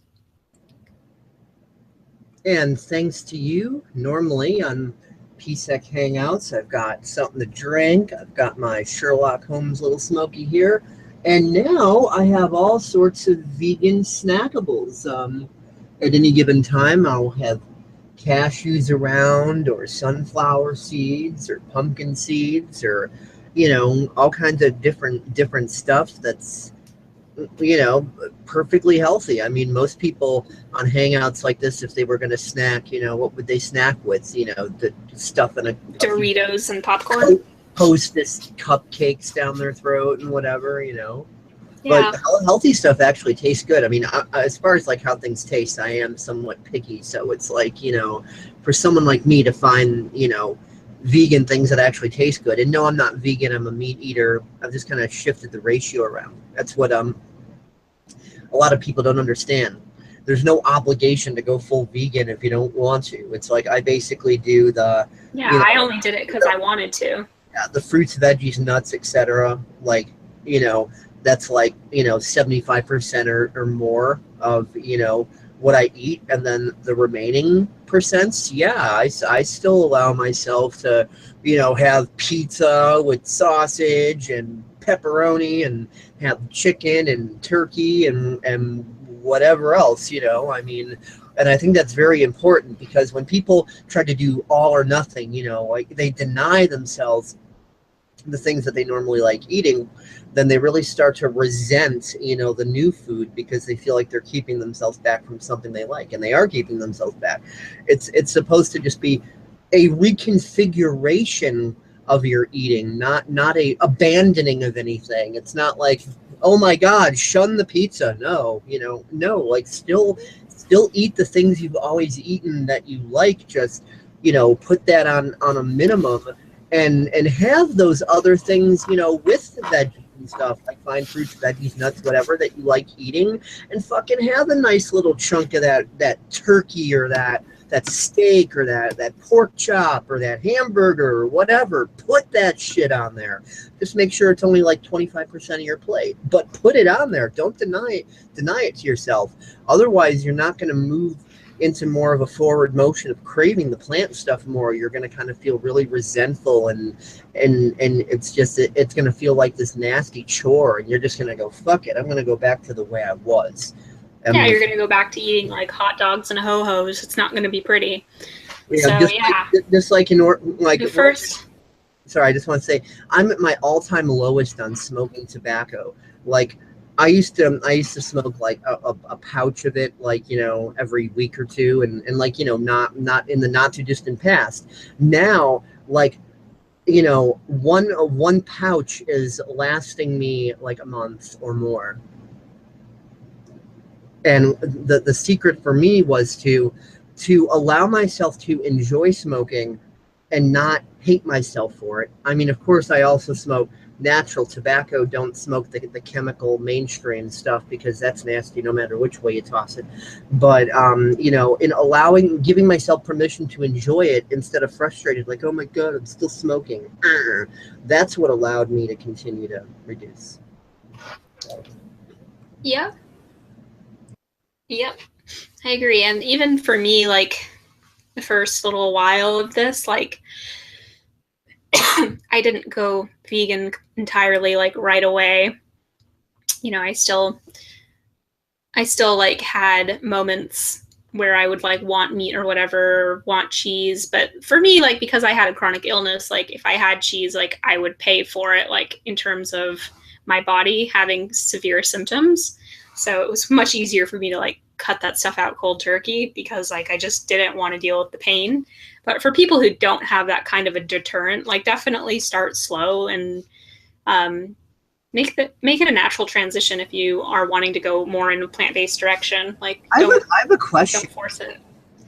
And thanks to you, normally on PSEC Hangouts, I've got something to drink. I've got my Sherlock Holmes Little Smoky here. And now I have all sorts of vegan snackables. At any given time, I'll have cashews around, or sunflower seeds, or pumpkin seeds, or, you know, all kinds of different stuff that's, you know, perfectly healthy. I mean, most people on Hangouts like this, if they were going to snack, you know, what would they snack with? You know, the stuff in a Doritos and popcorn. Hostess cupcakes down their throat and whatever, you know. Yeah. But healthy stuff actually tastes good. I mean, as far as like how things taste, I am somewhat picky. So it's like, you know, for someone like me to find, you know, vegan things that actually taste good. And no, I'm not vegan. I'm a meat eater. I've just kind of shifted the ratio around. That's what a lot of people don't understand. There's no obligation to go full vegan if you don't want to. It's like I basically do the, Yeah, you know, I only did it because I wanted to. the fruits, veggies, nuts, etc. Like, you know, that's like, you know, 75% or more of, you know, what I eat. And then the remaining percents, yeah, I still allow myself to, you know, have pizza with sausage and pepperoni, and have chicken and turkey and whatever else, you know. I mean, and I think that's very important, because when people try to do all or nothing, you know, like they deny themselves the things that they normally like eating, then they really start to resent, you know, the new food, because they feel like they're keeping themselves back from something they like, and they are keeping themselves back. It's supposed to just be a reconfiguration of your eating, not a abandoning of anything. It's not like, oh my God, shun the pizza. No, you know, no, like still eat the things you've always eaten that you like. Just, you know, put that on a minimum, and have those other things, you know, with the veggies and stuff, like fine fruits, veggies, nuts, whatever that you like eating, and fucking have a nice little chunk of that turkey, or that steak, or that pork chop, or that hamburger, or whatever. Put that shit on there. Just make sure it's only like 25% of your plate, but put it on there. Don't deny it to yourself. Otherwise, you're not going to move into more of a forward motion of craving the plant stuff more. You're going to kind of feel really resentful, and it's just, it's going to feel like this nasty chore, and you're just going to go, fuck it, I'm going to go back to the way I was. Yeah, you're going to go back to eating like hot dogs and ho-hos. It's not going to be pretty. Yeah, So just like in like first. Sorry, I just want to say I'm at my all-time lowest on smoking tobacco. Like, I used to smoke like a pouch of it, like, you know, every week or two, and like, you know, not in the not too distant past. Now, like, you know, one pouch is lasting me like a month or more. And the secret for me was to allow myself to enjoy smoking and not hate myself for it. I mean, of course, I also smoke natural tobacco. Don't smoke the chemical mainstream stuff, because that's nasty no matter which way you toss it. But, you know, in giving myself permission to enjoy it instead of frustrated, like, oh my God, I'm still smoking. That's what allowed me to continue to reduce. Yeah. Yep, I agree. And even for me, like the first little while of this, like I didn't go vegan entirely like right away. You know, I still like had moments where I would like want meat or whatever, want cheese. But for me, like because I had a chronic illness, like if I had cheese, like I would pay for it, like in terms of my body having severe symptoms. So it was much easier for me to like cut that stuff out cold turkey because like I just didn't want to deal with the pain. But for people who don't have that kind of a deterrent, like definitely start slow and um, make it a natural transition if you are wanting to go more in a plant-based direction. Like I have a question. don't force it.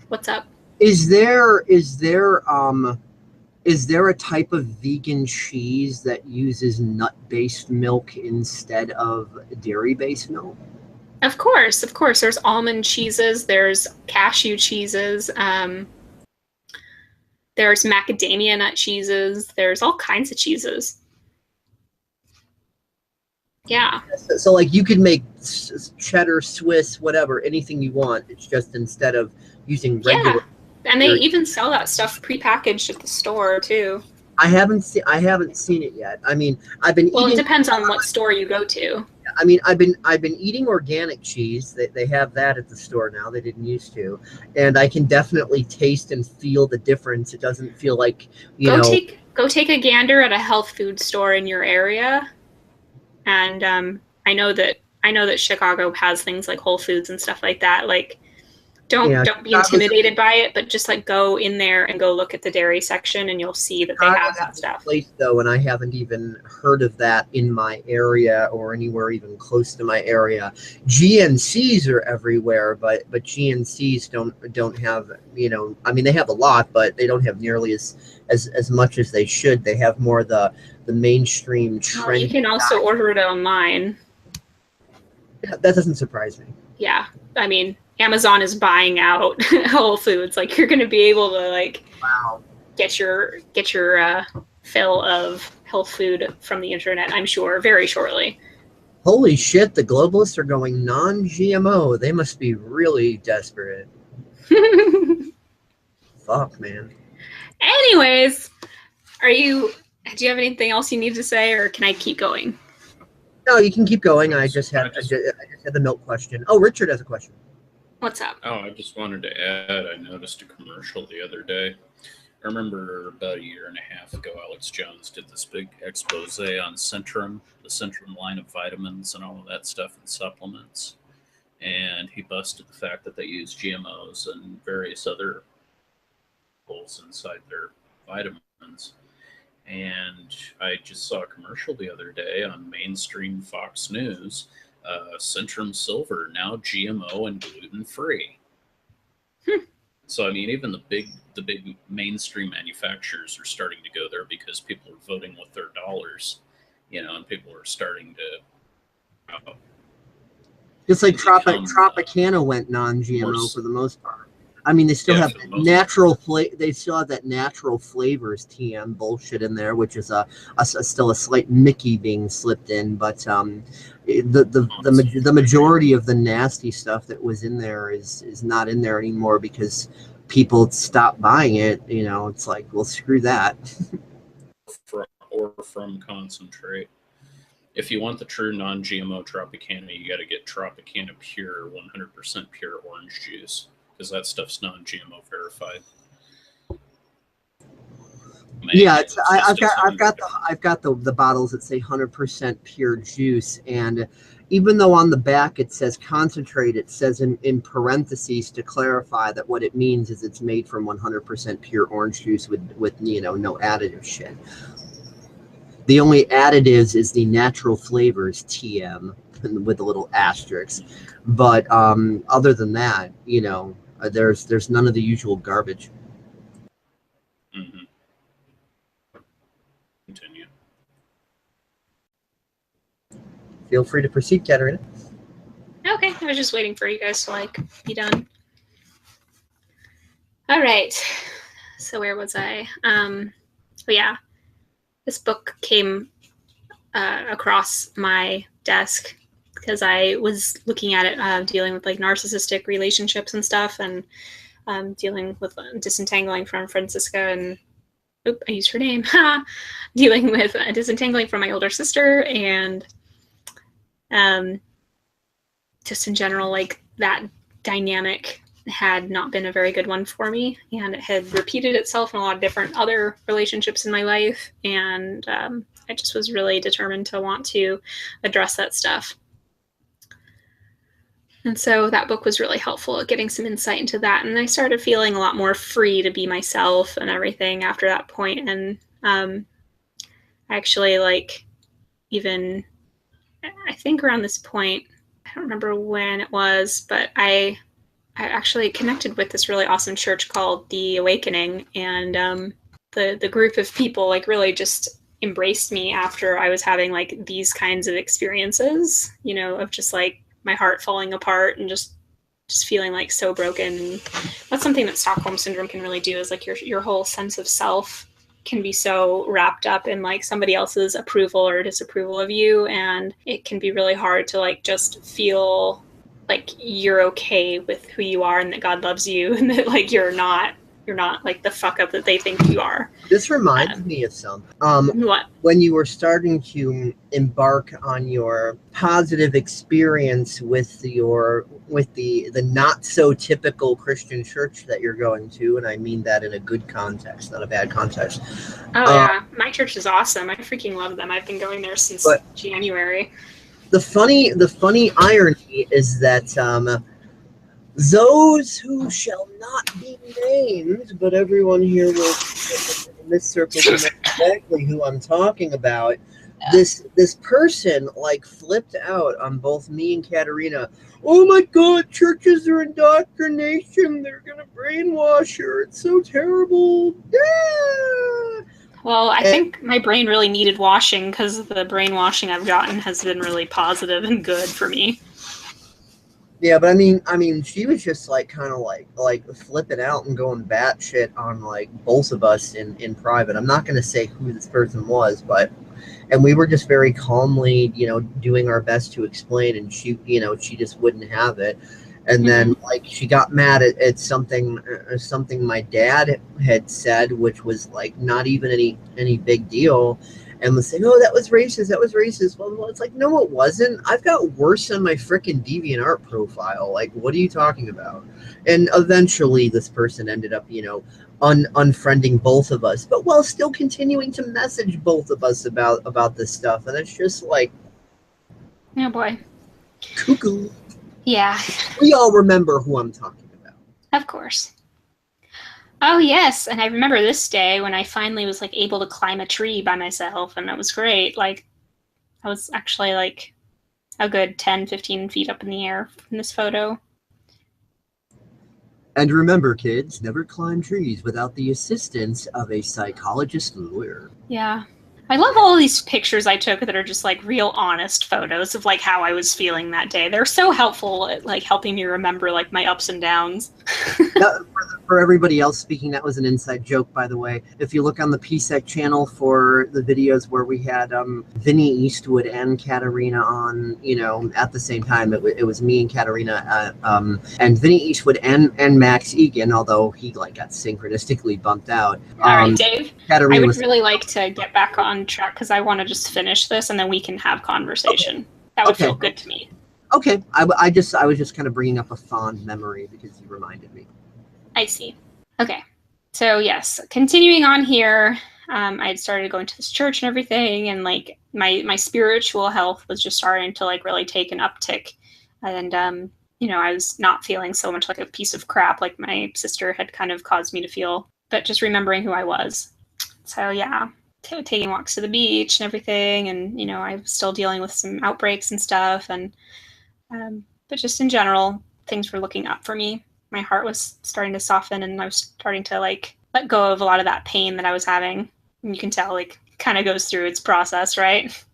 What's up? Is there a type of vegan cheese that uses nut-based milk instead of dairy-based milk? Of course. There's almond cheeses. There's cashew cheeses. There's macadamia nut cheeses. There's all kinds of cheeses. Yeah. So like you could make cheddar, Swiss, whatever, anything you want. It's just instead of using regular. Yeah. And they even sell that stuff prepackaged at the store too. I haven't seen it yet. I mean, I've been Well, eating. it depends on what store you go to. I mean, I've been eating organic cheese. They have that at the store now. They didn't used to, and I can definitely taste and feel the difference. It doesn't feel like go take a gander at a health food store in your area, and I know that Chicago has things like Whole Foods and stuff like that. Like, don't be intimidated by it, but just like go in there and go look at the dairy section, and you'll see that they have that stuff. Place though, and I haven't even heard of that in my area or anywhere even close to my area. GNCs are everywhere, but GNCs don't have, you know, I mean they have a lot, but they don't have nearly as much as they should. They have more the mainstream trend. Well, you can also order it online. That doesn't surprise me. Yeah, I mean, Amazon is buying out Whole Foods. Like you're going to be able to like get your fill of health food from the internet, I'm sure, very shortly. Holy shit, the globalists are going non-GMO. They must be really desperate. Fuck, man. Anyways, do you have anything else you need to say, or can I keep going? No, you can keep going. I just had the milk question. Oh, Richard has a question. What's up? Oh, I just wanted to add, I noticed a commercial the other day. I remember about a year and a half ago, Alex Jones did this big expose on Centrum, the Centrum line of vitamins and all of that stuff and supplements. And he busted the fact that they use GMOs and various other holes inside their vitamins. And I just saw a commercial the other day on mainstream Fox News. Centrum Silver now GMO and gluten free. So I mean, even the big mainstream manufacturers are starting to go there because people are voting with their dollars, you know, and people are starting to. Just like Tropicana went non-GMO for the most part. I mean, they still have natural they still have that natural flavors TM bullshit in there, which is still a slight Mickey being slipped in, but the majority of the nasty stuff that was in there is not in there anymore because people stopped buying it. You know, it's like, well, screw that. Or from concentrate. If you want the true non-GMO Tropicana, you got to get Tropicana Pure, 100% pure orange juice. Because that stuff's non-GMO verified. Man, yeah, I've got the bottles that say 100% pure juice, and even though on the back it says concentrate, it says in parentheses to clarify that what it means is it's made from 100% pure orange juice with you know, no additive shit. The only additives is the natural flavors TM with a little asterisk, but other than that, you know. There's none of the usual garbage. Mm-hmm. Continue. Feel free to proceed, Katerina. Okay, I was just waiting for you guys to like be done. All right. So where was I? Oh yeah, this book came across my desk because I was looking at it, dealing with like narcissistic relationships and stuff, and dealing with disentangling from Francisca and I used her name, dealing with disentangling from my older sister, and just in general, like that dynamic had not been a very good one for me, and it had repeated itself in a lot of different other relationships in my life, and I just was really determined to want to address that stuff. And so that book was really helpful at getting some insight into that, and I started feeling a lot more free to be myself and everything after that point. And actually, like, even I think around this point, I don't remember when it was, but I actually connected with this really awesome church called The Awakening, and the group of people like really just embraced me after I was having like these kinds of experiences, you know, of just like my heart falling apart and just feeling like so broken. And that's something that Stockholm Syndrome can really do, is like your whole sense of self can be so wrapped up in like somebody else's approval or disapproval of you, and it can be really hard to like just feel like you're okay with who you are and that God loves you, and that like you're not like the fuck up that they think you are. This reminds me of something. What? When you were starting to embark on your positive experience with the not so typical Christian church that you're going to, and I mean that in a good context, not a bad context. Oh yeah, my church is awesome. I freaking love them. I've been going there since January. The funny irony is that those who shall not be named, but everyone here will, in this circle, will know exactly who I'm talking about. Yeah. This person like flipped out on both me and Katerina. Oh my God, churches are indoctrination. They're gonna brainwash her. It's so terrible. Yeah. Well, I think my brain really needed washing, because the brainwashing I've gotten has been really positive and good for me. Yeah, but I mean, she was just like kind of like flipping out and going batshit on like both of us in private. I'm not going to say who this person was, and we were just very calmly, you know, doing our best to explain, and she just wouldn't have it. And then like she got mad at something my dad had said, which was like not even any big deal. And was saying, oh, that was racist. Well, it's like, no, it wasn't. I've got worse on my frickin' DeviantArt profile. Like, what are you talking about? And eventually this person ended up, you know, unfriending both of us, but while still continuing to message both of us about this stuff. And it's just like, oh boy, cuckoo. Yeah. We all remember who I'm talking about. Of course. Oh, yes. And I remember this day when I finally was like able to climb a tree by myself, and it was great. Like, I was actually like a good 10, 15 feet up in the air in this photo. And remember, kids, never climb trees without the assistance of a psychologist lawyer. Yeah. I love all these pictures I took that are just like real honest photos of like how I was feeling that day. They're so helpful at like helping me remember like my ups and downs. For everybody else speaking, that was an inside joke, by the way. If you look on the PSEC channel for the videos where we had Vinny Eastwood and Katerina on, you know, at the same time, it was me and Katerina, and Vinny Eastwood and Max Egan, although he like got synchronistically bumped out. All right, Dave. Katerina I would really like to get back on track because I want to just finish this and then we can have conversation. Okay. That would feel good to me. Okay, I was just kind of bringing up a fond memory because you reminded me. I see. Okay. So yes, continuing on here, I had started going to this church and everything, and like my spiritual health was just starting to like really take an uptick. And you know, I was not feeling so much like a piece of crap like my sister had kind of caused me to feel, but just remembering who I was. So yeah, taking walks to the beach and everything, and you know, I was still dealing with some outbreaks and stuff, and but just in general, things were looking up for me. My heart was starting to soften, and I was starting to like let go of a lot of that pain that I was having. And you can tell like kind of goes through its process, right?